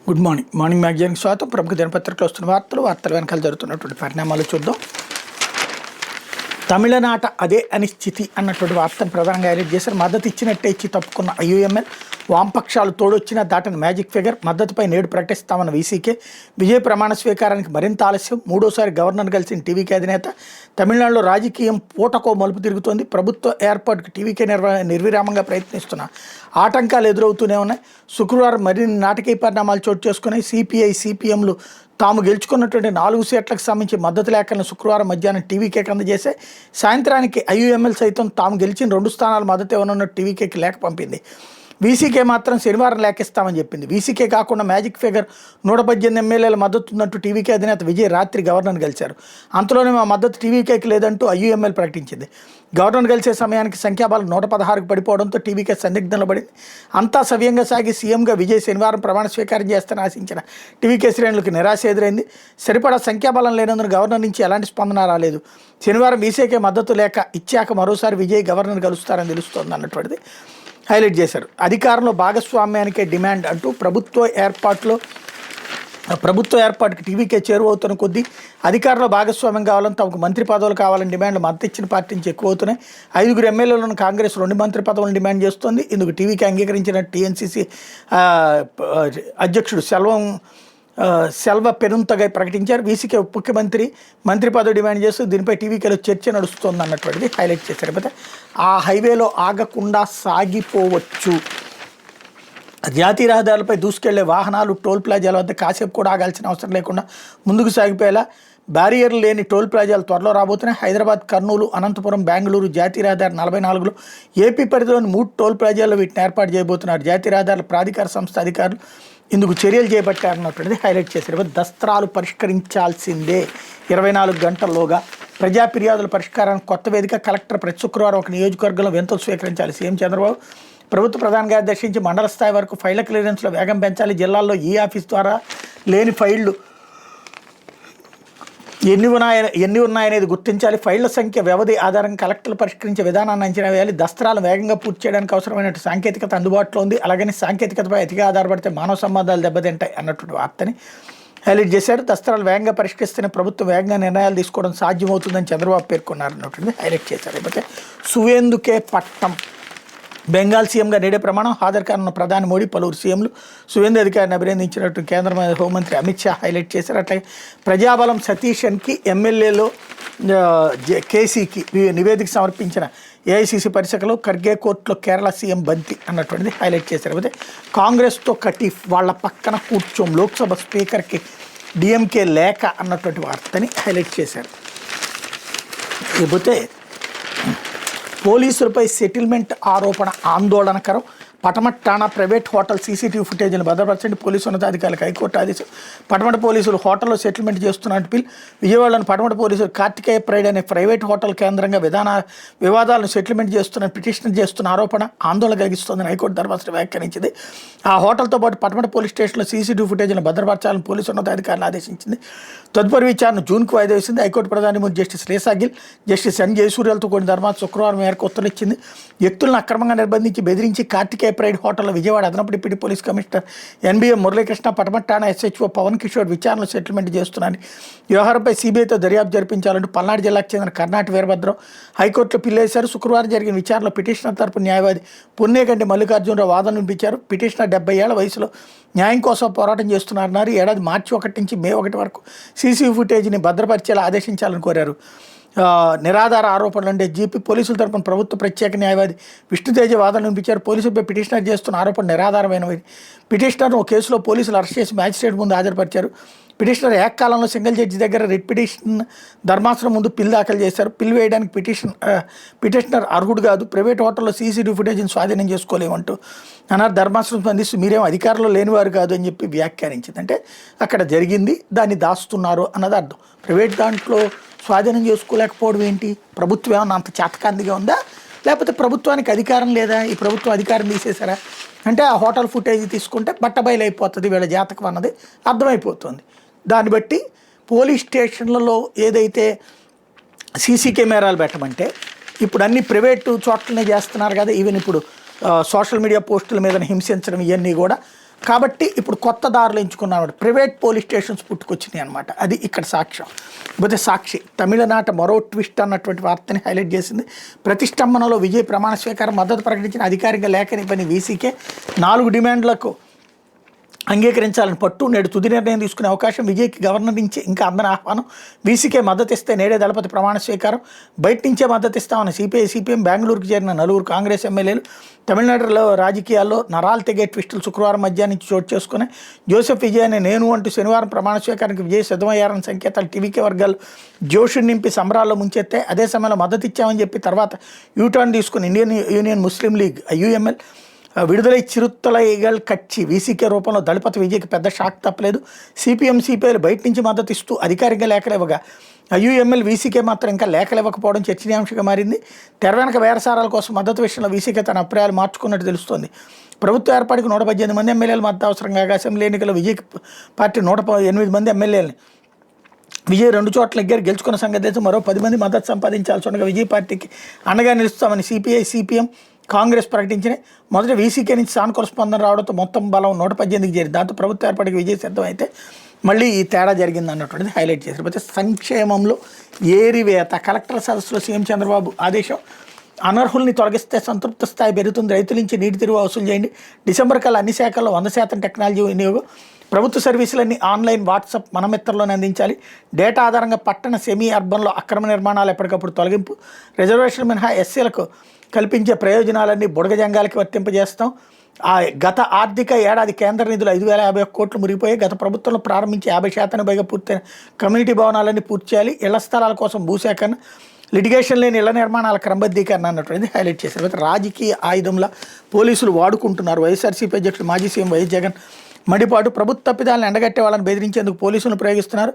Good morning. Morning మ్యాగజైన్కి స్వాగతం. ప్రముఖ దినపత్రికలు వస్తున్న వార్తల వెనకాల జరుగుతున్నటువంటి పరిణామాలు చూద్దాం. తమిళనాట అదే అనిశ్చితి అన్నటువంటి వార్తను ప్రధానంగా హైలైట్ చేశారు. మద్దతు ఇచ్చినట్టే ఇచ్చి తప్పుకున్న ఐయుఎంఎల్, వామపక్షాలు తోడొచ్చినా దాటని మ్యాజిక్ ఫిగర్, మద్దతుపై నేడు ప్రకటిస్తామన్న వీసీకే, విజయ ప్రమాణ స్వీకారానికి మరింత ఆలస్యం, మూడోసారి గవర్నర్ కలిసిన టీవీకే అధినేత. తమిళనాడులో రాజకీయం పూటకో మలుపు తిరుగుతోంది. ప్రభుత్వ ఏర్పాటుకు టీవీకే నిర్విరామంగా ప్రయత్నిస్తున్న ఆటంకాలు ఎదురవుతూనే ఉన్నాయి. శుక్రవారం మరిన్ని నాటకీయ పరిణామాలు చోటు చేసుకున్నాయి. సిపిఐ, సిపిఎంలు తాము గెలుచుకున్నటువంటి 4 సీట్లకు సంబంధించి మద్దతు లేఖలను శుక్రవారం మధ్యాహ్నం టీవీకేకి అందజేశాయి. సాయంత్రానికి ఐయుఎంఎల్ సైతం తాము గెలిచిన 2 స్థానాలు మద్దతు ఇవ్వనున్నట్టు టీవీకేకి లేఖ పంపింది. వీసీకే మాత్రం శనివారం లేఖిస్తామని చెప్పింది. వీసీకే కాకుండా మ్యాజిక్ ఫిగర్ 118 ఎమ్మెల్యేల మద్దతు ఉన్నట్టు టీవీకే అధినేత విజయ్ రాత్రి గవర్నర్ని కలిశారు. అంతలోనే మా మద్దతు టీవీకేకి లేదంటూ ఐయుఎంఎల్ ప్రకటించింది. గవర్నర్ కలిసే సమయానికి సంఖ్యాబలం 116కు పడిపోవడంతో టీవీకే సందిగ్ధంలో పడింది. అంతా సవ్యంగా సాగి సీఎంగా విజయ్ శనివారం ప్రమాణ స్వీకారం చేస్తారని ఆశించిన టీవీకే శ్రేణులకు నిరాశ ఎదురైంది. సరిపడా సంఖ్యాబలం లేనందున గవర్నర్ నుంచి ఎలాంటి స్పందన రాలేదు. శనివారం వీసీకే మద్దతు లేఖ ఇచ్చాక మరోసారి విజయ్ గవర్నర్ కలుస్తారని తెలుస్తోంది అన్నటువంటిది హైలైట్ చేశారు. అధికారంలో భాగస్వామ్యానికే డిమాండ్ అంటూ ప్రభుత్వ ఏర్పాటుకు టీవీకే చేరువవుతున్న కొద్దీ అధికారంలో భాగస్వామ్యం కావాలని, తమకు మంత్రి పదవులు కావాలని డిమాండ్లు మద్దతు ఇచ్చిన పార్టీ నుంచి ఎక్కువ అవుతున్నాయి. 5 ఎమ్మెల్యేలను కాంగ్రెస్ 2 మంత్రి పదవులను డిమాండ్ చేస్తోంది. ఇందుకు టీవీకి అంగీకరించిన టీఎన్సీసీ అధ్యక్షుడు సెల్వ పెరుంతగై ప్రకటించారు. వీసీకే ముఖ్యమంత్రి మంత్రి పదవి డిమాండ్ చేస్తూ దీనిపై టీవీకేలో చర్చ నడుస్తోంది అన్నటువంటిది హైలైట్ చేశారు. అయితే ఆ హైవేలో ఆగకుండా సాగిపోవచ్చు. జాతీయ రహదారులపై దూసుకెళ్లే వాహనాలు టోల్ ప్లాజాల వద్ద కాసేపు కూడా ఆగాల్సిన అవసరం లేకుండా ముందుకు సాగిపోయేలా బ్యారియర్లు లేని టోల్ ప్లాజాలు త్వరలో రాబోతున్నాయి. హైదరాబాద్, కర్నూలు, అనంతపురం, బెంగళూరు జాతీయ రహదారి 44లో ఏపీ పరిధిలోని 3 టోల్ ప్లాజాల్లో వీటిని ఏర్పాటు చేయబోతున్నారు. జాతీయ రహదారుల ప్రాధికార సంస్థ అధికారులు ఇందుకు చర్యలు చేపట్టారన్నటువంటిది హైలైట్ చేశారు. దస్త్రాలు పరిష్కరించాల్సిందే 24 గంటల్లోగా. ప్రజా ఫిర్యాదుల పరిష్కారానికి కొత్త వేదిక. కలెక్టర్ ప్రతి శుక్రవారం ఒక నియోజకవర్గంలో వినతులు స్వీకరించాలి. సీఎం చంద్రబాబు ప్రభుత్వ ప్రధాన కార్యదర్శి నుంచి మండల స్థాయి వరకు ఫైళ్ల క్లియరెన్స్లో వేగం పెంచాలి. జిల్లాల్లో ఈ ఆఫీస్ ద్వారా లేని ఫైళ్లు ఎన్ని ఉన్నాయనేది గుర్తించాలి. ఫైళ్ల సంఖ్య, వ్యవధి ఆధారంగా కలెక్టర్లు పరిష్కరించే విధానాన్ని అంచనా వేయాలి. దస్త్రాలను వేగంగా పూర్తి చేయడానికి అవసరమైన సాంకేతికత అందుబాటులో ఉంది. అలాగని సాంకేతికతపై అతిగా ఆధారపడితే మానవ సంబంధాలు దెబ్బతింటాయి అన్నటువంటి వార్తని హైలైట్ చేశారు. దస్త్రాలు వేగంగా పరిష్కరిస్తేనే ప్రభుత్వం వేగంగా నిర్ణయాలు తీసుకోవడం సాధ్యమవుతుందని చంద్రబాబు పేర్కొన్నారు అన్నటువంటి హైలైట్ చేశారు. లేకపోతే సువేందుకే పట్టం. బెంగాల్ సీఎంగా నేడే ప్రమాణం. హాజరు కానున్న ప్రధాని మోడీ, పలువురు సీఎంలు సువేందు అధికారిని అభినందించినట్టు కేంద్ర హోంమంత్రి అమిత్ షా హైలైట్ చేశారు. అట్లాగే ప్రజాబలం సతీషన్కి, ఎమ్మెల్యేలో కేసీకి నివేదిక సమర్పించిన ఏఐసీసీ పరిశీలనలో ఖర్గే కోర్టులో కేరళ సీఎం బంతి అన్నటువంటిది హైలైట్ చేశారు. అయితే కాంగ్రెస్తో కటీఫ్, వాళ్ళ పక్కన కూర్చోం, లోక్సభ స్పీకర్కి డిఎంకే లేఖ అన్నటువంటి వార్తని హైలైట్ చేశారు. లేకపోతే పోలీసులపై సెటిల్మెంట్ ఆరోపణ ఆందోళనకరం. పటమట ఠాణా ప్రైవేట్ హోటల్ సీసీటీవీ ఫుటేజ్ను భద్రపరచండి పోలీసు ఉన్నతాధికారులకు హైకోర్టు ఆదేశం. పటమట పోలీసులు హోటల్లో సెటిల్మెంట్ చేస్తున్నట్టు పిల్. విజయవాడలోని పటమట పోలీసులు కార్తికేయ ప్రైడ్ అనే ప్రైవేట్ హోటల్ కేంద్రంగా వివాదాలను సెటిల్మెంట్ చేస్తున్న పిటిషన్ చేస్తున్న ఆరోపణ ఆందోళన కలిగిస్తోందని హైకోర్టు ధర్మాసనం వ్యాఖ్యానించింది. ఆ హోటల్తో పాటు పటమట పోలీస్ స్టేషన్లో సీసీటీవీ ఫుటేజ్ను భద్రపరచాలని పోలీసు ఉన్నతాధికారులను ఆదేశించింది. తదుపరి విచారణ జూన్కు వాయిదా వేసింది. హైకోర్టు ప్రధాని ముందు జస్టిస్ రేసా గిల్, జస్టిస్ ఎన్ జయసూర్యాలతో కూడిన ధర్మాసనం శుక్రవారం మేరకు ఉత్తర్వులు ఇచ్చింది. వ్యక్తులను అక్రమంగా నిర్బంధించి బెదిరించి కార్తికేయ ప్రైడ్ హోటల్లో విజయవాడ అదనపు deputy police commissioner NBM Muralikrishna, Patamata ఠాణా ఎస్హెచ్ఓ పవన్ కిషోర్ విచారణలో సెటిల్మెంట్ చేస్తున్నారని, వ్యవహారంపై సీబీఐతో దర్యాప్తు జరిపించాలంటూ పల్నాడు జిల్లాకు చెందిన కర్ణాటి వీరభద్రం హైకోర్టులో పిల్లేశారు. శుక్రవారం జరిగిన విచారణలో పిటిషనర్ తరపు న్యాయవాది పొన్నేగంటి మల్లికార్జునరావు వాదన వినిపించారు. పిటిషనర్ 70 ఏళ్ల వయసులో న్యాయం కోసం పోరాటం చేస్తున్నారన్నారు. ఏడాది మార్చి 1 నుంచి మే 1 వరకు సీసీటీవీ ఫుటేజ్ని భద్రపరిచేలా ఆదేశించాలని కోరారు. నిరాధార ఆరోపణలు అంటే జీపీ పోలీసుల తరపున ప్రభుత్వ ప్రత్యేక న్యాయవాది విష్ణుతేజ వాదన వినిపించారు. పోలీసులపై పిటిషనర్ చేస్తున్న ఆరోపణ నిరాధారమైనవి. పిటిషనర్ను కేసులో పోలీసులు అరెస్ట్ చేసి మ్యాజిస్ట్రేట్ ముందు హాజరుపరిచారు. పిటిషనర్ ఏకకాలంలో సింగిల్ జడ్జి దగ్గర రిట్ పిటిషన్ ధర్మాసనం ముందు పిల్ దాఖలు చేశారు. పిల్ వేయడానికి పిటిషనర్ అర్హుడు కాదు. ప్రైవేట్ హోటల్లో సీసీటీవీ ఫుటేజ్ని స్వాధీనం చేసుకోలేమంటూ అన్నారు. ధర్మాసనం స్పందిస్తూ మీరేం అధికారంలో లేనివారు కాదు అని చెప్పి వ్యాఖ్యానించింది. అంటే అక్కడ జరిగింది, దాన్ని దాస్తున్నారు అన్నది అర్థం. ప్రైవేట్ దాంట్లో స్వాధీనం చేసుకోలేకపోవడం ఏంటి? ప్రభుత్వం ఏమన్నా అంత చేతకాందిగా ఉందా, లేకపోతే ప్రభుత్వానికి అధికారం లేదా? ఈ ప్రభుత్వం అధికారం తీసేశారా అంటే ఆ హోటల్ ఫుటేజ్ తీసుకుంటే బట్టబయలు అయిపోతుంది వీళ్ళ జాతకం అన్నది అర్థమైపోతుంది. దాన్ని బట్టి పోలీస్ స్టేషన్లలో ఏదైతే సీసీ కెమెరాలు పెట్టమంటే ఇప్పుడు అన్ని ప్రైవేటు చోట్లనే చేస్తున్నారు కదా. ఈవెన్ ఇప్పుడు సోషల్ మీడియా పోస్టుల మీద హింసించడం ఇవన్నీ కూడా కాబట్టి ఇప్పుడు కొత్త దారులు ఎంచుకున్నాడు. ప్రైవేట్ పోలీస్ స్టేషన్స్ పుట్టుకొచ్చినాయి అనమాట. అది ఇక్కడ సాక్ష్యం. లేకపోతే సాక్షి తమిళనాట మరో ట్విస్ట్ అన్నటువంటి వార్తని హైలైట్ చేసింది. ప్రతిష్టంభనలో విజయ్ ప్రమాణ స్వీకారం మద్దతు ప్రకటించిన అధికారిక లేఖని పని వీసీకే 4 డిమాండ్లకు అంగీకరించాలని పట్టు. నేడు తుది నిర్ణయం తీసుకునే అవకాశం విజయ్కి గవర్నర్ నుంచి ఇంకా అందని ఆహ్వానం. వీసీకే మద్దతు ఇస్తే నేడే దళపతి ప్రమాణ స్వీకారం. బయట నుంచే మద్దతు ఇస్తామని సిపిఐ సిపిఎం. బెంగళూరుకు చేరిన 4 కాంగ్రెస్ ఎమ్మెల్యేలు. తమిళనాడులో రాజకీయాల్లో నరాలు తెగే ట్విస్టులు శుక్రవారం మధ్యాహ్నం నుంచి చోటు చేసుకున్నాయి. జోసెఫ్ విజయ్ అనే నేను అంటూ శనివారం ప్రమాణ స్వీకారానికి విజయ్ సిద్ధమయ్యారన్న సంకేతాలు టీవీకే వర్గాలు జోషుని నింపి సంబరాల్లో ముంచెత్తాయి. అదే సమయంలో మద్దతు ఇచ్చామని చెప్పి తర్వాత యూటర్న్ తీసుకుని ఇండియన్ యూనియన్ ముస్లిం లీగ్ యూఎంఎల్ విడుదలై చిరుత్తలైగల్ కచ్చి వీసీకే రూపంలో దళపతి విజయ్కి పెద్ద షాక్ తప్పలేదు. సిపిఎం సిపిఐలు బయట నుంచి మద్దతు ఇస్తూ అధికారికంగా లేఖలు ఇవ్వగా ఐయుఎంఎల్ వీసీకే మాత్రం ఇంకా లేఖలు ఇవ్వకపోవడం చర్చనీయాంశంగా మారింది. తెర వెనక బేరసారాల కోసం మద్దతు విషయంలో వీసీకే తన అభిప్రాయాలు మార్చుకున్నట్టు తెలుస్తోంది. ప్రభుత్వ ఏర్పాటుకు 118 మంది ఎమ్మెల్యేలు మద్దతు అవసరం కాగా అసెంబ్లీ ఎన్నికల్లో విజయ్ పార్టీ 108 మంది ఎమ్మెల్యేలని విజయ్ 2 చోట్ల గెలుచుకున్న సంగతి తెలిసి మరో 10 మంది మద్దతు సంపాదించాల్సి ఉండగా విజయ్ పార్టీకి అండగా నిలుస్తామని సిపిఐ సిపిఎం కాంగ్రెస్ ప్రకటించినాయి. మొదట వీసీకే నుంచి సానుకూల స్పందన రావడంతో మొత్తం బలం 118కి చేరింది. దాంతో ప్రభుత్వ ఏర్పాటుకి విజయ్ సిద్ధం అయితే మళ్ళీ ఈ తేడా జరిగింది అన్నటువంటిది హైలైట్ చేశారు. అయితే సంక్షేమంలో ఏరివేత. కలెక్టర్ సదస్సులో సీఎం చంద్రబాబు ఆదేశం. అనర్హుల్ని తొలగిస్తే సంతృప్త స్థాయి పెరుగుతుంది. రైతుల నుంచి నీటి తిరుగు వసూలు చేయండి. డిసెంబర్ కల్లా అన్ని శాఖల్లో 100% టెక్నాలజీ వినియోగం. ప్రభుత్వ సర్వీసులన్నీ ఆన్లైన్ వాట్సాప్ మనమిత్రలోనే అందించాలి. డేటా ఆధారంగా పట్టణ సెమీ అర్బన్లో అక్రమ నిర్మాణాలు ఎప్పటికప్పుడు తొలగింపు. రిజర్వేషన్ మినహా ఎస్సీలకు కల్పించే ప్రయోజనాలన్నీ బుడగజంగాలకి వర్తింపజేస్తాం. గత ఆర్థిక ఏడాది కేంద్ర నిధులు 5,051 కోట్లు మురిగిపోయాయి. గత ప్రభుత్వంలో ప్రారంభించి 50% పైగా పూర్తయిన కమ్యూనిటీ భవనాలన్నీ పూర్తి చేయాలి. ఇళ్ల స్థలాల కోసం భూసేకరణ, లిటిగేషన్ లేని ఇళ్ల నిర్మాణాల క్రమబద్ధీకరణ అన్నటువంటిది హైలైట్ చేశారు. రాజకీయ ఆయుధంలా పోలీసులు వాడుకుంటున్నారు. వైఎస్ఆర్సీపీ అధ్యక్షుడు మాజీ సీఎం వైఎస్ జగన్ మండిపాటు. ప్రభుత్వ తప్పిదాలను ఎండగట్టే వాళ్ళని బెదిరించేందుకు పోలీసులను ప్రయోగిస్తున్నారు.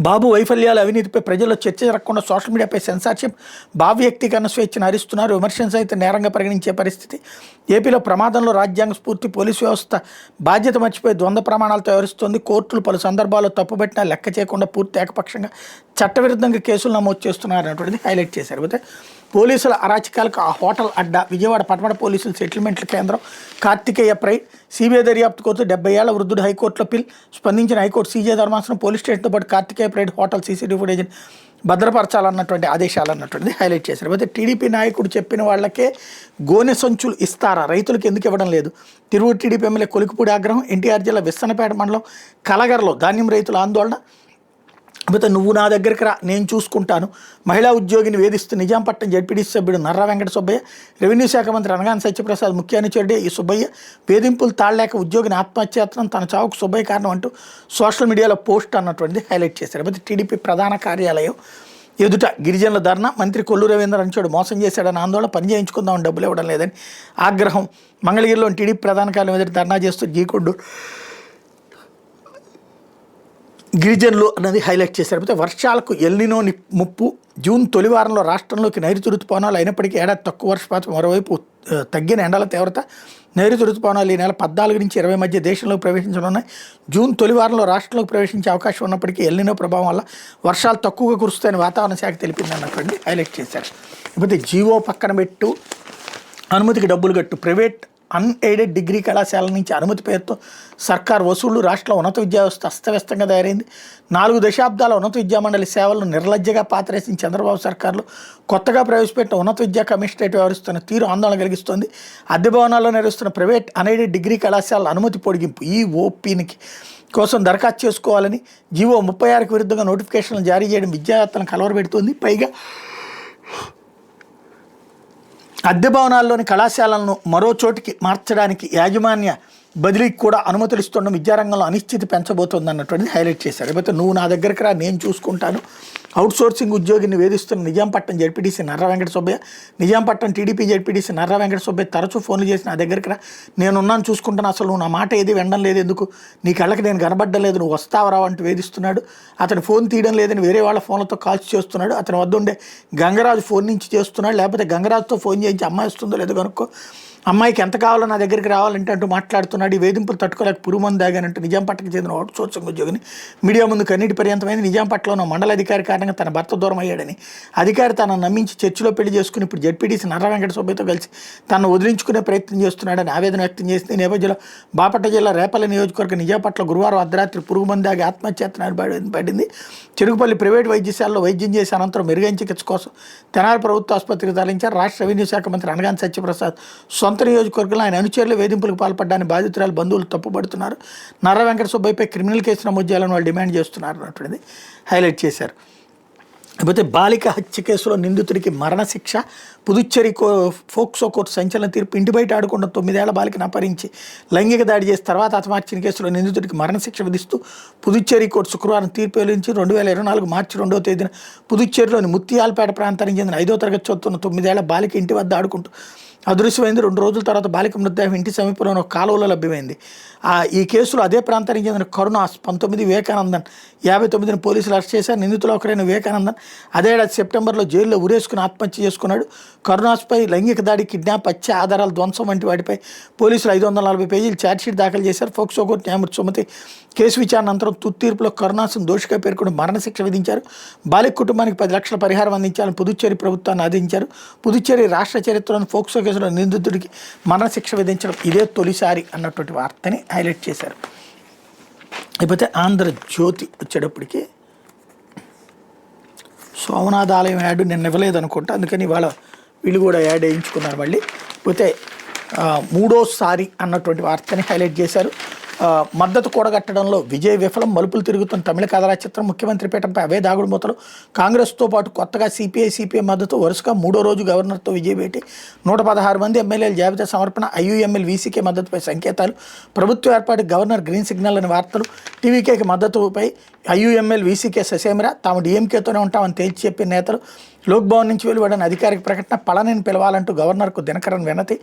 బాబు వైఫల్యాలు అవినీతిపై ప్రజల్లో చర్చ జరగకుండా సోషల్ మీడియాపై సెన్సార్షిప్, భావ వ్యక్తీకరణ స్వేచ్ఛను హరిస్తున్నారు. విమర్శను సైతం నేరంగా పరిగణించే పరిస్థితి. ఏపీలో ప్రమాదంలో రాజ్యాంగ స్ఫూర్తి. పోలీసు వ్యవస్థ బాధ్యత మర్చిపోయి ద్వంద్వ ప్రమాణాలతో వ్యవహరిస్తోంది. కోర్టులు పలు సందర్భాల్లో తప్పుబట్టినా లెక్క చేయకుండా పూర్తి ఏకపక్షంగా చట్టవిరుద్ధంగా కేసులు నమోదు చేస్తున్నారు అనేటువంటిది హైలైట్ చేశారు. అయితే పోలీసుల అరాచకాలకు ఆ హోటల్ అడ్డా. విజయవాడ పటమట పోలీసుల సెటిల్మెంట్ల కేంద్రం. కార్తికేయ ప్రైడ్. సిబిఐ దర్యాప్తు కోర్టు 70 ఏళ్ల వృద్ధుడు హైకోర్టులో పిల్. స్పందించిన హైకోర్టు సీజే ధర్మాసనం పోలీస్ స్టేషన్తో పాటు కార్తికేయ ప్రైడ్ హోటల్ సీసీటీవీ ఫుటేజ్ని భద్రపరచాలన్నటువంటి ఆదేశాలు అన్నటువంటిది హైలైట్ చేశారు. అయితే టీడీపీ నాయకుడు చెప్పిన వాళ్ళకే గోనె సంచులు ఇస్తారా, రైతులకు ఎందుకు ఇవ్వడం లేదు? తిరువూరు టీడీపీ ఎమ్మెల్యే కొలికిపూడి ఆగ్రహం. ఎన్టీఆర్ జిల్లా విస్సన్నపేట మండలం కలగర్లో ధాన్యం రైతుల ఆందోళన. అయితే నువ్వు నా దగ్గరికి రా, నేను చూసుకుంటాను. మహిళా ఉద్యోగిని వేధిస్తూ నిజాంపట్నం జడ్పీటీసీ సభ్యుడు నర్రా వెంకట సుబ్బయ్య. రెవెన్యూ శాఖ మంత్రి అనగాని సత్యప్రసాద్ ముఖ్య అనుచరుడే ఈ సుబ్బయ్య. వేధింపులు తాళలేక ఉద్యోగిని ఆత్మహత్యాయత్నం, తన చావుకు సుబ్బయ్య కారణం అంటూ సోషల్ మీడియాలో పోస్ట్ అన్నటువంటిది హైలైట్ చేశారు. అయితే టీడీపీ ప్రధాన కార్యాలయం ఎదుట గిరిజనుల ధర్నా. మంత్రి కొల్లు రవీంద్ర అంచుడు మోసం చేశాడని ఆందోళన. పని చేయించుకుందామని డబ్బులు ఇవ్వడం లేదని ఆగ్రహం. మంగళగిరిలోని టీడీపీ ప్రధాన కార్యాలయం ఎదుట ధర్నా చేస్తూ జీకొడ్డు గిరిజనులు అన్నది హైలైట్ చేశారు. అయితే వర్షాలకు ఎల్నినో ముప్పు. జూన్ తొలి వారంలో రాష్ట్రంలోకి నైరుతి రుతుపవనాలు అయినప్పటికీ ఏడాది తక్కువ వర్షపాతం. మరోవైపు తగ్గిన ఎండల తీవ్రత. నైరుతి రుతుపవనాలు ఈ నెల 14 నుంచి 20 మధ్య దేశంలోకి ప్రవేశించనున్నాయి. జూన్ తొలి వారంలో రాష్ట్రంలోకి ప్రవేశించే అవకాశం ఉన్నప్పటికీ ఎల్నినో ప్రభావం వల్ల వర్షాలు తక్కువగా కురుస్తాయని వాతావరణ శాఖ తెలిపింది అన్నటువంటి హైలైట్ చేశారు. లేకపోతే జీవో పక్కన పెట్టు, అనుమతికి డబ్బులు కట్టు. ప్రైవేట్ అన్ఎయిడెడ్ డిగ్రీ కళాశాల నుంచి అనుమతి పేరుతో సర్కార్ వసూళ్లు. రాష్ట్రంలో ఉన్నత విద్యా వ్యవస్థ అస్తవ్యస్తంగా తయారైంది. 4 దశాబ్దాల ఉన్నత విద్యామండలి సేవలను నిర్లజ్జగా పాతరేసిన చంద్రబాబు సర్కార్లు కొత్తగా ప్రవేశపెట్టిన ఉన్నత విద్యా కమిషనరేట్ వ్యవహరిస్తున్న తీరు ఆందోళన కలిగిస్తుంది. అద్దె భవనాల్లో నిర్వహిస్తున్న ప్రైవేట్ అన్ఎయిడెడ్ డిగ్రీ కళాశాలల అనుమతి పొడిగింపు ఈ ఓపీనికి కోసం దరఖాస్తు చేసుకోవాలని జీవో 36కి విరుద్ధంగా నోటిఫికేషన్లు జారీ చేయడం విద్యావేత్తలను కలవరపెడుతుంది. పైగా అద్దె భవనాల్లోని కళాశాలలను మరో చోటికి మార్చడానికి యాజమాన్య బదిలీకి కూడా అనుమతులు ఇస్తుండడం విద్యారంగంలో అనిశ్చితి పెంచబోతోంది అన్నటువంటిది హైలైట్ చేశారు. అయితే నువ్వు నా దగ్గరికి రా, నేను చూసుకుంటాను. అవుట్సోర్సింగ్ ఉద్యోగిని వేధిస్తున్న Nizampatnam ZPTC Narra Venkata Subbaiah. Nizampatnam TDP ZPTC Narra Venkata Subbaiah తరచూ ఫోన్లు చేసి నా దగ్గరికి రా, నేనున్నాను, చూసుకుంటాను, అసలు నువ్వు నా మాట ఏది వినడం లేదు, ఎందుకు నీ కళ్ళకి నేను కనబడ్డం లేదు, నువ్వు వస్తావరా అంటూ వేధిస్తున్నాడు. అతను ఫోన్ తీయడం లేదని వేరే వాళ్ళ ఫోన్లతో కాల్స్ చేస్తున్నాడు. అతని వద్ద ఉండే గంగరాజు ఫోన్ నుంచి చేస్తున్నాడు. లేకపోతే గంగరాజుతో ఫోన్ చేయించి అమ్మాయి వస్తుందో లేదో కనుక్కో అమ్మాయికి ఎంత కావాలో నా దగ్గరికి రావాలంటే అంటూ మాట్లాడుతున్నాడు. ఈ వేధింపులు తట్టుకోలేక పురుమంది దాగానంటూ నిజాంపట్నకు చెందిన అవుట్ సోర్సింగ్ ఉద్యోగిని మీడియా ముందు కన్నీటి పర్యంతమైన నిజాంపట్నంలో ఉన్న మండల అధికారి కారణంగా తన భర్త దూరం అయ్యాడని, అధికారి తనను నమ్మించి చర్చిలో పెళ్లి చేసుకుని ఇప్పుడు జడ్పీటీసీ నర్ర వెంకట సుబ్బయ్యతో కలిసి తనను వదిలించుకునే ప్రయత్నం చేస్తున్నాడని ఆవేదన వ్యక్తం చేసింది. ఈ నేపథ్యంలో బాపట్ల జిల్లా రేపల్లి నియోజకవర్గ నిజాంపట్ల గురువారం అర్ధరాత్రి పురుగుమంది దాగి ఆత్మహత్య పడింది. చెరుకుపల్లి ప్రైవేట్ వైద్యశాలలో వైద్యం చేసి అనంతరం మెరుగైన చికిత్స కోసం తెనాలి ప్రభుత్వ ఆసుపత్రికి తరలించారు. రాష్ట్ర రెవెన్యూ శాఖ మంత్రి అనగాని సత్యప్రసాద్ సొంత నియోజకవర్గంలో ఆయన అనుచరులు వేధింపులకు పాల్పడ్డాన్ని బాధితురాలు బంధువులు తప్పుపడుతున్నారు. నర్ర వెంకట సుబ్బయ్యపై క్రిమినల్ కేసు నమోదు చేయాలని వాళ్ళు డిమాండ్ చేస్తున్నారు అన్నటువంటిది హైలైట్ చేశారు. లేకపోతే బాలిక హత్య కేసులో నిందితుడికి మరణశిక్ష. పుదుచ్చేరి ఫోక్సో కోర్టు సంచలన తీర్పు. ఇంటి బయట ఆడుకున్న 9 ఏళ్ల బాలికను అపహరించి లైంగిక దాడి చేసి తర్వాత హతమార్చిన కేసులో నిందితుడికి మరణశిక్ష విధిస్తూ పుదుచ్చేరి కోర్టు శుక్రవారం తీర్పు వెలువరించి 2024 మార్చి 2వ తేదీన పుదుచ్చేరిలోని ముత్యాలపేట ప్రాంతానికి చెందిన 5వ తరగతి చదువుతున్న 9 ఏళ్ల బాలిక ఇంటి వద్ద ఆడుకుంటూ అదృశ్యమైంది. 2 రోజుల తర్వాత బాలిక మృతదేహం ఇంటి సమీపంలో ఒక కాలువలో లభ్యమైంది. ఈ కేసులో అదే ప్రాంతానికి చెందిన కరుణాస్ 19, వివేకానందన్ 59ని పోలీసులు అరెస్ట్ చేశారు. నిందితులు ఒకరైన వివేకానందన్ అదేడాది సెప్టెంబర్లో జైల్లో ఉరేసుకుని ఆత్మహత్య చేసుకున్నాడు. కరుణాస్పై లైంగిక దాడి, కిడ్నాప్, హత్య, ఆధారాల ధ్వంసం వంటి వాటిపై పోలీసులు 540 పేజీలు ఛార్జ్షీట్ దాఖలు చేశారు. ఫోక్సో కోర్టు న్యాయమూర్తి సుమతి కేసు విచారణ అనంతరం తుది తీర్పులో కరుణాస్ను దోషిగా పేర్కొని మరణశిక్ష విధించారు. బాలిక కుటుంబానికి 10 లక్షల పరిహారం అందించాలని పుదుచ్చేరి ప్రభుత్వాన్ని ఆదేశించారు. పుదుచ్చేరి రాష్ట్ర చరిత్రలోని ఫోక్సో కేసులో నిందితుడికి మరణశిక్ష విధించడం ఇదే తొలిసారి అన్నటువంటి వార్తని హైలైట్ చేశారు. లేకపోతే ఆంధ్రజ్యోతి వచ్చేటప్పటికి సోమనాథ ఆలయం యాడ్ నిన్న ఇవ్వలేదు అనుకుంటా, అందుకని ఇవాళ వీళ్ళు కూడా యాడ్ వేయించుకున్నారు మళ్ళీ. పోతే మూడోసారి అన్నటువంటి వార్తని హైలైట్ చేశారు. మద్దతు కూడగట్టడంలో విజయ్ విఫలం, మలుపులు తిరుగుతున్న తమిళ కథరా చిత్రం. ముఖ్యమంత్రి పీఠంపై అవే దాగుడు మూతలు. కాంగ్రెస్తో పాటు కొత్తగా సిపిఐ మద్దతు. వరుసగా 3వ రోజు గవర్నర్తో విజయ్ భేటీ. 116 మంది ఎమ్మెల్యేల జాబితా సమర్పణ. ఐయుఎంఎల్ వీసీకే మద్దతుపై సంకేతాలు. ప్రభుత్వ ఏర్పాటుకు గవర్నర్ గ్రీన్ సిగ్నల్ అని వార్తలు. టీవీకేకి మద్దతుపై ఐయుఎంఎల్ వీసీకే ససేమిరా. తాము డీఎంకేతోనే ఉంటామని తేల్చి చెప్పిన నేతలు. లోక్భవన్ నుంచి వెలువడిన అధికారిక ప్రకటన. పళనిని పిలవాలంటూ గవర్నర్కు దినకరన్ వినతి.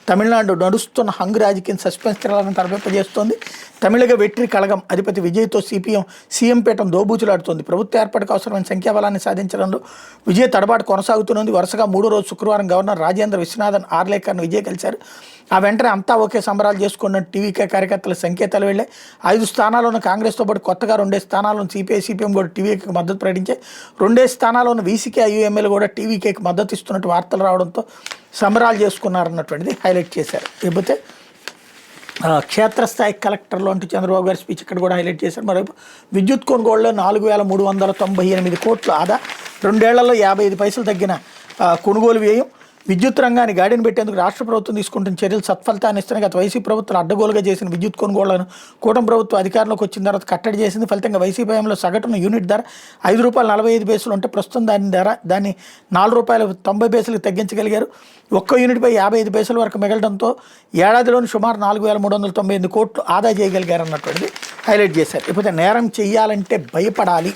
తమిళనాడు నడుస్తున్న హంగు రాజకీయం సస్పెన్స్ థ్రిల్లర్ను తలపింపజేస్తోంది. తమిళగ వెట్రి కళగం అధిపతి విజయ్తో సీఎం పీఠం దోబూచులాడుతోంది. ప్రభుత్వ ఏర్పాటుకు అవసరమైన సంఖ్యాబలాన్ని సాధించడంలో విజయ్ తడబాటు కొనసాగుతున్నది. వరుసగా 3వ రోజు శుక్రవారం గవర్నర్ రాజేంద్ర విశ్వనాథన్ ఆర్లేకర్ను విజయ్ కలిశారు. ఆ వెంటనే అంతా ఒకే సంబరాలు చేసుకున్న టీవీకే కార్యకర్తల సంకేతాలు వెళ్ళాయి. 5 స్థానాల్లోనూ కాంగ్రెస్తో పాటు కొత్తగా 2 స్థానాలను సిపిఎం కూడా టీవీకేకి మద్దతు ప్రకటించాయి. 2 స్థానాల్లోనూ వీసీకే, ఐయుఎంఎల్ కూడా టీవీకేకి మద్దతు ఇస్తున్నట్టు వార్తలు రావడంతో సంబరాలు చేసుకున్నారన్నటువంటిది హైలైట్ చేశారు. లేకపోతే క్షేత్రస్థాయి కలెక్టర్లు అంటూ చంద్రబాబు గారి స్పీచ్ ఇక్కడ కూడా హైలైట్ చేశారు. మరోవైపు విద్యుత్ కొనుగోలులో 4,398 కోట్ల ఆదా. 2 ఏళ్లలో 55 పైసలు తగ్గిన కొనుగోలు వ్యయం. విద్యుత్ రంగాన్ని గాడిని పెట్టేందుకు రాష్ట్ర ప్రభుత్వం తీసుకుంటున్న చర్యలు సత్ఫలితాన్ని ఇస్తున్నాయి. గత వైసీపీ ప్రభుత్వం అడ్డగోలుగా చేసిన విద్యుత్ కొనుగోళ్లను కూటమి ప్రభుత్వం అధికారంలోకి వచ్చిన తర్వాత కట్టడి చేసింది. ఫలితంగా వైసీపీ హయాంలో సగటున యూనిట్ ధర ₹5.45 ఉంటే ప్రస్తుతం దాన్ని ₹4.90 తగ్గించగలిగారు. ఒక్క యూనిట్పై 55 పైసల వరకు మిగలడంతో ఏడాదిలోని సుమారు 4,398 కోట్లు ఆదా చేయగలిగారు అన్నటువంటిది హైలైట్ చేశారు. ఇకపోతే నేరం చేయాలంటే భయపడాలి,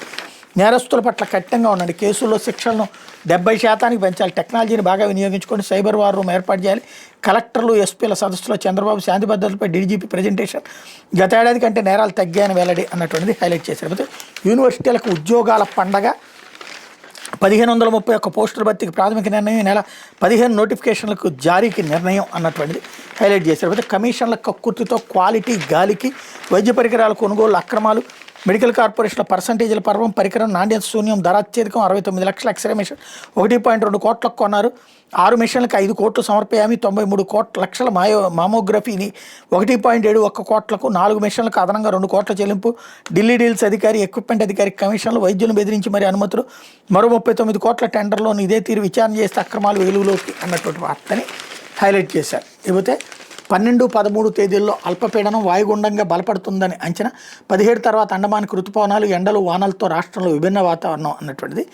నేరస్తుల పట్ల కఠినంగా ఉండండి, కేసుల్లో శిక్షలను 70% పెంచాలి, టెక్నాలజీని బాగా వినియోగించుకొని సైబర్ వార్ రూమ్ ఏర్పాటు చేయాలి. కలెక్టర్లు, ఎస్పీల సదస్సులో చంద్రబాబు శాంతి భద్రతలపై డీజీపీ ప్రజెంటేషన్. గత ఏడాది కంటే నేరాలు తగ్గాయని వెల్లడి అన్నటువంటిది హైలైట్ చేశారు. అయితే యూనివర్సిటీలకు ఉద్యోగాల పండగ. 1531 పోస్టుల భర్తీకి ప్రాథమిక నిర్ణయం. ఈ నెల 15 నోటిఫికేషన్లకు జారీకి నిర్ణయం అన్నటువంటిది హైలైట్ చేశారు. అయితే కమిషన్ల కక్కుర్తితో క్వాలిటీ గాలికి. వైద్య పరికరాల కొనుగోలు అక్రమాలు. మెడికల్ కార్పొరేషన్ల పర్సంటేజీల పర్వం. పరికరం నాణ్యత శూన్యం. ధర అత్యధికం. 69 లక్షల ఎక్స్రే మిషన్ 1.2 కోట్లకు కొన్నారు. 6 మిషన్లకు 5 కోట్లు సమర్పయామి. 93 లక్షల మామోగ్రఫీని 1.71 కోట్లకు. 4 మిషన్లకు అదనంగా 2 కోట్ల చెల్లింపు. ఢిల్లీ డీల్స్ అధికారి, ఎక్విప్మెంట్ అధికారి కమిషన్లు. వైద్యులను బెదిరించి మరి అనుమతులు. మరో 39 కోట్ల టెండర్లోని ఇదే తీరు విచారణ చేస్తే అక్రమాలు వెలుగులోకి అన్నటువంటి వార్తని హైలైట్ చేశారు. ఇకపోతే 12-13 తేదీల్లో అల్పపీడనం వాయుగుండంగా బలపడుతుందని అంచనా. 17 తర్వాత అండమానికి ఋతుపవనాలు, ఎండలు, వానలతో రాష్ట్రంలో విభిన్న వాతావరణం అన్నటువంటిది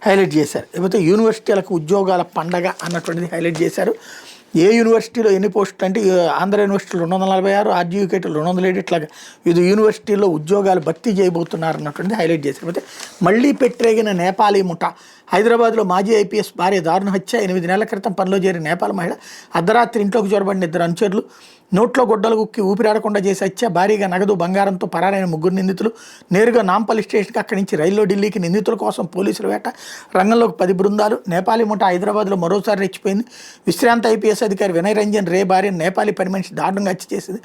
హైలైట్ చేశారు. లేకపోతే యూనివర్సిటీలకు ఉద్యోగాల పండగ అన్నటువంటిది హైలైట్ చేశారు. ఏ యూనివర్సిటీలో ఎన్ని పోస్టులు అంటే ఆంధ్ర యూనివర్సిటీలో 246, ఆర్జీయూకేటీలో 207, ఇట్లాగా ఇది యూనివర్సిటీల్లో ఉద్యోగాలు భర్తీ చేయబోతున్నారు అన్నటువంటిది హైలైట్ చేశారు. అయితే మళ్ళీ పెట్టరేగిన నేపాలీ ముఠా. హైదరాబాద్లో మాజీ ఐపీఎస్ భార్య దారుణ హత్య. 8 నెలల క్రితం పనిలో చేరిన నేపాల్ మహిళ అర్ధరాత్రి ఇంట్లోకి చొరబడిన 2 అనుచరులు నోట్లో గొడ్డలు గుక్కి ఊపిరాడకుండా చేసి హత్య. భారీగా నగదు బంగారంతో పరారైన 3 నిందితులు నేరుగా నాంపల్లి స్టేషన్కి అక్కడి నుంచి రైల్లో ఢిల్లీకి. నిందితుల కోసం పోలీసుల వేట, రంగంలోకి 10 బృందాలు. నేపాలీ ముఠా హైదరాబాద్లో మరోసారి రెచ్చిపోయింది. విశ్రాంత ఐపీఎస్ అధికారి వినయ్ రంజన్ రే భార్య నేపాలీ పని మనిషి దారుణంగా హత్య చేసింది.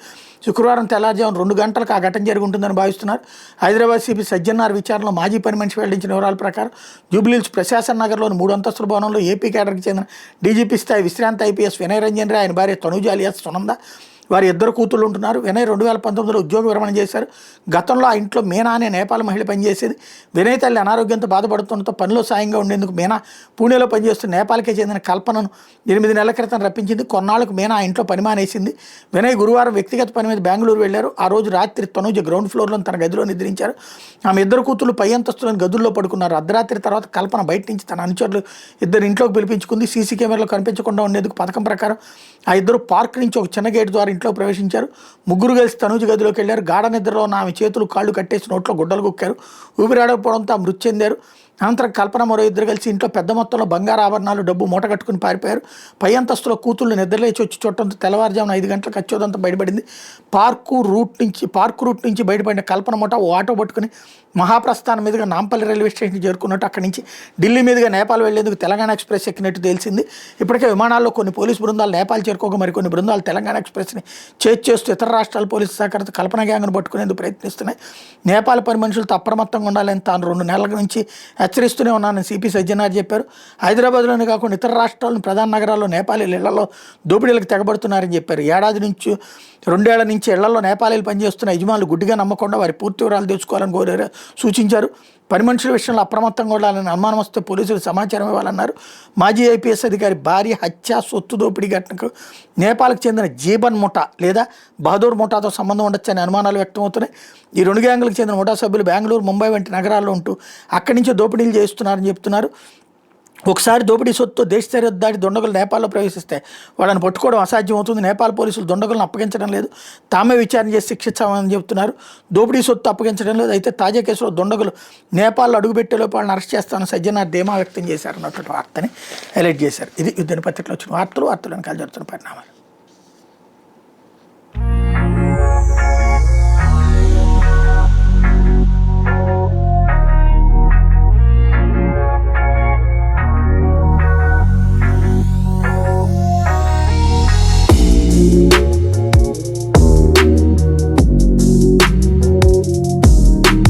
శుక్రవారం తెల్లారుజామున 2 గంటలకు ఆ ఘటన జరిగి ఉంటుందని భావిస్తున్నారు. హైదరాబాద్ సిపి సజ్జనార్ విచారణలో మాజీ పని మనిషి వెల్లడించిన వివరాల ప్రకారం జూబ్లీహిల్స్ ప్రశాసన్ నగర్లోని 3 అంతస్తుల భవనంలో ఏపీ కేడర్కి చెందిన డీజీపీ స్థాయి విశ్రాంత ఐపీఎస్ వినయ్ రంజన్ రే, ఆయన భార్య తనూజ అలియాస్ సునంద, వారి 2 కూతుళ్ళు ఉంటున్నారు. వినయ్ 2019లో ఉద్యోగ విరమణ చేశారు. గతంలో ఆ ఇంట్లో మీనా అనే నేపాల్ మహిళ పనిచేసేది. వినయ్ తల్లి అనారోగ్యంతో బాధపడుతుండటంతో పనిలో సాయంగా ఉండేందుకు మీనా పూణేలో పనిచేస్తున్న నేపాల్కే చెందిన కల్పనను 8 నెలల క్రితం రప్పించింది. కొన్నాళ్లకు మీనా ఆ ఇంట్లో పని మానేసింది. వినయ్ గురువారం వ్యక్తిగత పని మీద బెంగళూరు వెళ్లారు. ఆ రోజు రాత్రి తనూజ గ్రౌండ్ ఫ్లోర్లో తన గదిలో నిద్రించారు. ఆమె 2 కూతుళ్ళు పై అంతస్తులోని గదుల్లో పడుకున్నారు. అర్ధరాత్రి తర్వాత కల్పన బయట నుంచి తన అనుచరులు 2 ఇంట్లోకి పిలిపించుకుంది. సీసీ కెమెరాలో కనిపించకుండా ఉండేందుకు పథకం ప్రకారం ఆ 2 పార్క్ నుంచి ఒక చిన్న గేటు ద్వారా ఇంట్లో ప్రవేశించారు. 3 కలిసి తనూజ గదిలోకి వెళ్లారు. గాఢ నిద్రలో ఉన్న ఆమె చేతులు కాళ్ళు కట్టేసి నోట్లో గుడ్డలు గుక్కారు. ఊపిరాడకపోవడంతో మృతి చెందారు. అనంతరం కల్పన మరో 2 కలిసి ఇంట్లో పెద్ద మొత్తంలో బంగారు ఆభరణాలు, డబ్బు మూట కట్టుకుని పారిపోయారు. పై అంతస్తులో కూతుళ్ళు నిద్రలేచి వచ్చి చూడటంతో తెల్లవారుజామున 5 గంటలకు అచ్చోదంతా బయటపడింది. పార్కు రూట్ నుంచి బయటపడిన కల్పన మూట ఓ ఆటో పట్టుకుని మహాప్రస్థానం మీదుగా నాంపల్లి రైల్వే స్టేషన్కి చేరుకున్నట్టు, అక్కడి నుంచి ఢిల్లీ మీదుగా నేపాల్ వెళ్లేందుకు తెలంగాణ ఎక్స్ప్రెస్ ఎక్కినట్టు తెలిసింది. ఇప్పటికే విమానాల్లో కొన్ని పోలీసు బృందాలు నేపాల్ చేరుకోగా మరికొన్ని బృందాలు తెలంగాణ ఎక్స్ప్రెస్ని చేస్తూ ఇతర రాష్ట్రాల పోలీసు సహకారంతో కల్పన గ్యాంగ్ను పట్టుకునేందుకు ప్రయత్నిస్తున్నాయి. నేపాల్ పని మనుషులతో అప్రమత్తంగా ఉండాలని తాను 2 నెలల నుంచి హెచ్చరిస్తూనే ఉన్నానని సిపి సజ్జనార్ చెప్పారు. హైదరాబాద్లోనే కాకుండా ఇతర రాష్ట్రాలను ప్రధాన నగరాల్లో నేపాలీలు ఇళ్లలో దోపిడీలకు తెగబడుతున్నారని చెప్పారు. 2 ఏళ్ల నుంచి ఇళ్లలో నేపాలీలు పనిచేస్తున్న యజమానులు గుడ్డిగా నమ్మకుండా వారి పూర్తి వివరాలు తెలుసుకోవాలని సూచించారు. పని మనుషుల విషయంలో అప్రమత్తంగా ఉండాలని అనుమానం వస్తే పోలీసులు సమాచారం ఇవ్వాలన్నారు. మాజీ ఐపీఎస్ అధికారి భార్య హత్య, సొత్తు దోపిడీ ఘటనకు నేపాల్కి చెందిన జీబన్ ముఠా లేదా బహదూర్ ముఠాతో సంబంధం ఉండొచ్చని అనుమానాలు వ్యక్తమవుతున్నాయి. ఈ 2 గ్యాంగులకు చెందిన ముఠా సభ్యులు బెంగళూరు, ముంబై వంటి నగరాల్లో ఉంటూ అక్కడి నుంచి దోపిడీలు చేస్తున్నారని చెప్తున్నారు. ఒకసారి దోపిడీ సొత్తు దేశ సరిహద్దు దాటి దుండగులు నేపాల్లో ప్రవేశిస్తే వాళ్ళని పట్టుకోవడం అసాధ్యం అవుతుంది. నేపాల్ పోలీసులు దుండగులను అప్పగించడం లేదు, తామే విచారణ చేసి శిక్షించామని చెబుతున్నారు. దోపిడీ సొత్తు అప్పగించడం లేదు. అయితే తాజా కేసులో దుండగులు నేపాల్లో అడుగుపెట్టేలోపు వాళ్ళని అరెస్ట్ చేస్తామని సజ్జనార్ ధీమా వ్యక్తం చేశారన్నటువంటి వార్తని హైలైట్ చేశారు. ఇది దినపత్రికలో వచ్చిన వార్తలు వెనకాల జరుగుతున్న పరిణామాలు.